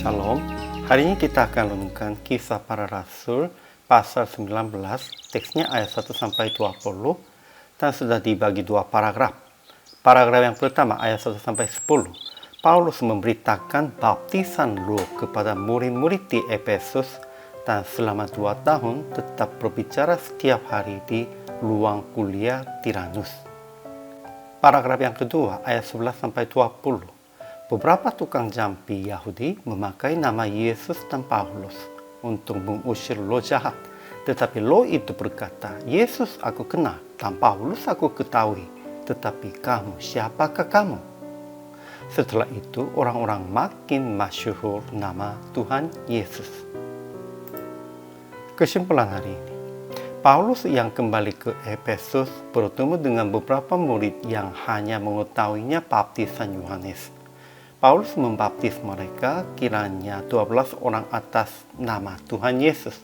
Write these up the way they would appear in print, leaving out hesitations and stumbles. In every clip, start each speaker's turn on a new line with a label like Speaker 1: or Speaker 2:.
Speaker 1: Shalom. Hari ini kita akan renungkan Kisah Para Rasul pasal 19, teksnya ayat 1-20 dan sudah dibagi dua paragraf. Paragraf yang pertama ayat 1-10. Paulus memberitakan baptisan roh kepada murid-murid di Efesus dan selama 2 tahun tetap berbicara setiap hari di ruang kuliah Tiranus. Paragraf yang kedua ayat 11-20. Beberapa tukang jampi Yahudi memakai nama Yesus dan Paulus untuk mengusir roh jahat. Tetapi roh itu berkata, Yesus aku kenal dan Paulus aku ketahui. Tetapi kamu, siapakah kamu? Setelah itu orang-orang makin masyhur nama Tuhan Yesus. Kesimpulan hari ini. Paulus yang kembali ke Efesus bertemu dengan beberapa murid yang hanya mengetahuinya baptisan Yohanes. Paulus membaptis mereka kiranya 12 orang atas nama Tuhan Yesus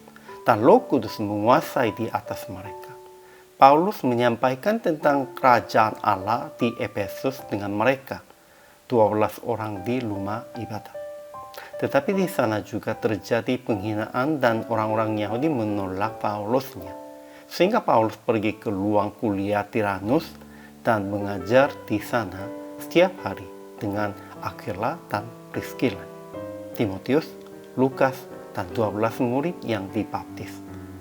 Speaker 1: dan Roh Kudus menguasai di atas mereka. Paulus menyampaikan tentang kerajaan Allah di Efesus dengan mereka, 12 orang di rumah ibadat. Tetapi di sana juga terjadi penghinaan dan orang-orang Yahudi menolak Paulusnya. Sehingga Paulus pergi ke ruang kuliah Tiranus dan mengajar di sana setiap hari dengan Aquila dan Priscilla, Timotius, Lukas, dan 12 murid yang dibaptis,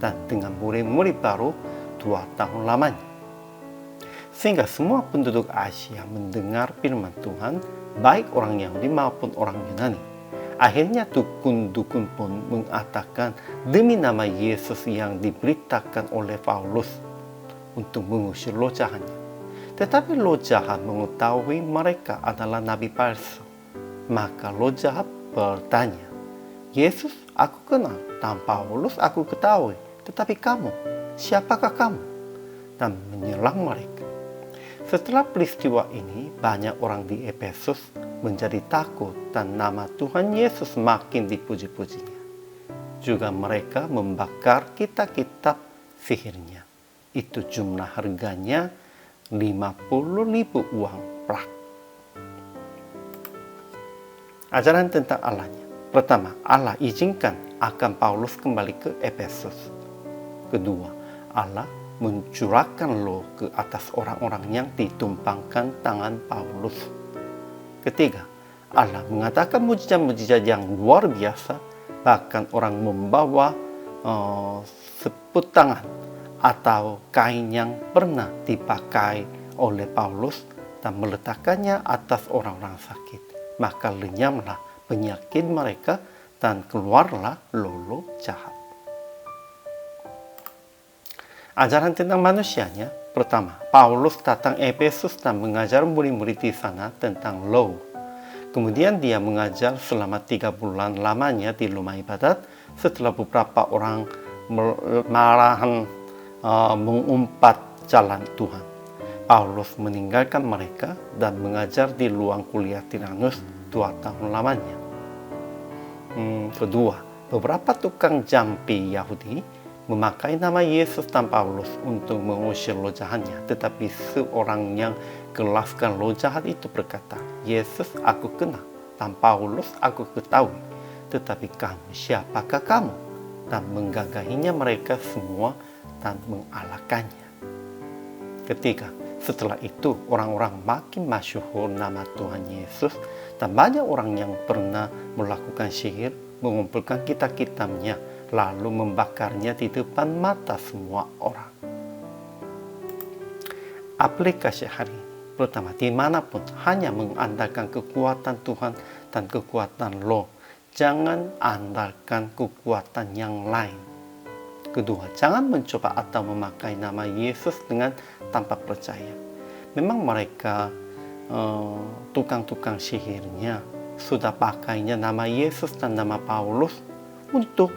Speaker 1: dan dengan murid-murid baru 2 tahun lamanya. Sehingga semua penduduk Asia mendengar firman Tuhan, baik orang Yahudi maupun orang Yunani. Akhirnya dukun-dukun pun mengatakan demi nama Yesus yang diberitakan oleh Paulus untuk mengusir roh jahatnya. Tetapi roh jahat mengetahui mereka adalah nabi palsu. Maka roh jahat bertanya, Yesus aku kenal dan Paulus aku ketahui. Tetapi kamu, siapakah kamu? Dan menyerang mereka. Setelah peristiwa ini, banyak orang di Efesus menjadi takut dan nama Tuhan Yesus makin dipuji-pujinya. Juga mereka membakar kitab-kitab sihirnya. Itu jumlah harganya 50.000 uang perak. Ajaran tentang Allahnya. Pertama, Allah izinkan akan Paulus kembali ke Efesus. Kedua, Allah mencurahkan roh ke atas orang-orang yang ditumpangkan tangan Paulus. Ketiga, Allah mengatakan mujizat-mujizat yang luar biasa, bahkan orang membawa seput tangan atau kain yang pernah dipakai oleh Paulus dan meletakkannya atas orang-orang sakit. Maka lenyamlah penyakit mereka dan keluarlah roh jahat. Ajaran tentang manusianya. Pertama, Paulus datang Efesus dan mengajar murid-murid di sana tentang roh. Kemudian dia mengajar selama 3 bulan lamanya di rumah ibadat. Setelah beberapa orang marahan mengumpat jalan Tuhan, Paulus meninggalkan mereka dan mengajar di ruang kuliah Tiranus 2 tahun lamanya. Kedua, beberapa tukang jampi Yahudi memakai nama Yesus dan Paulus untuk mengusir roh jahatnya. Tetapi seorang yang kelaskan roh jahat itu berkata, Yesus aku kenal dan Paulus aku ketahui. Tetapi kamu, siapakah kamu? Dan menggagahinya mereka semua dan mengalahkannya. Ketiga, setelah itu orang-orang makin masyhur nama Tuhan Yesus dan banyak orang yang pernah melakukan sihir mengumpulkan kitab-kitabnya lalu membakarnya di depan mata semua orang. Aplikasi hari ini. Pertama, dimanapun hanya mengandalkan kekuatan Tuhan dan kekuatan roh. Jangan andalkan kekuatan yang lain. Kedua, jangan mencoba atau memakai nama Yesus dengan tanpa percaya. Memang mereka tukang-tukang sihirnya sudah pakainya nama Yesus dan nama Paulus untuk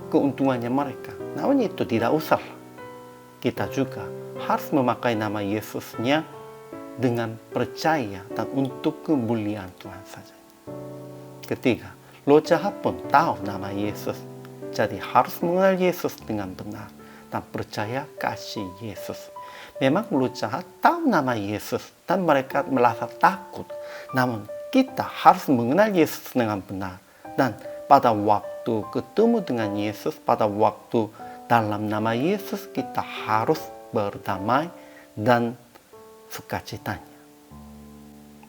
Speaker 1: keuntungannya mereka. Namun itu tidak usah. Kita juga harus memakai nama Yesusnya dengan percaya dan untuk kemuliaan Tuhan saja. Ketiga, roh jahat pun tahu nama Yesus. Jadi harus mengenal Yesus dengan benar dan percaya kasih Yesus. Memang roh jahat tahu nama Yesus dan mereka merasa takut. Namun kita harus mengenal Yesus dengan benar Dan pada waktu ketemu dengan Yesus, pada waktu dalam nama Yesus, kita harus berdamai dan sukacitanya.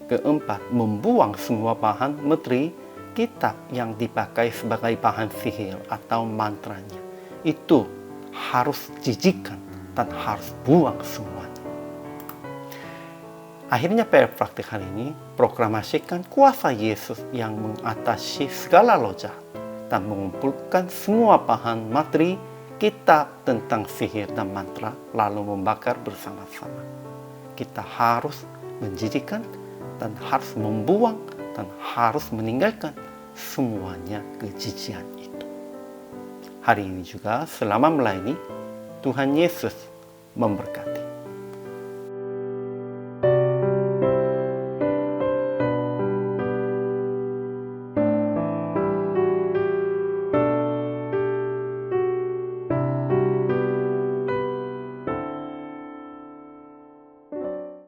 Speaker 1: Keempat, membuang semua bahan materi kitab yang dipakai sebagai bahan sihir atau mantranya. Itu harus jijikkan dan harus buang semuanya. Akhirnya PR praktik hari ini, proklamasikan kuasa Yesus yang mengatasi segala roh jahat dan mengumpulkan semua bahan materi kitab tentang sihir dan mantra lalu membakar bersama-sama. Kita harus menjadikan dan harus membuang dan harus meninggalkan semuanya kejijian itu. Hari ini juga selama melayani, Tuhan Yesus memberkati.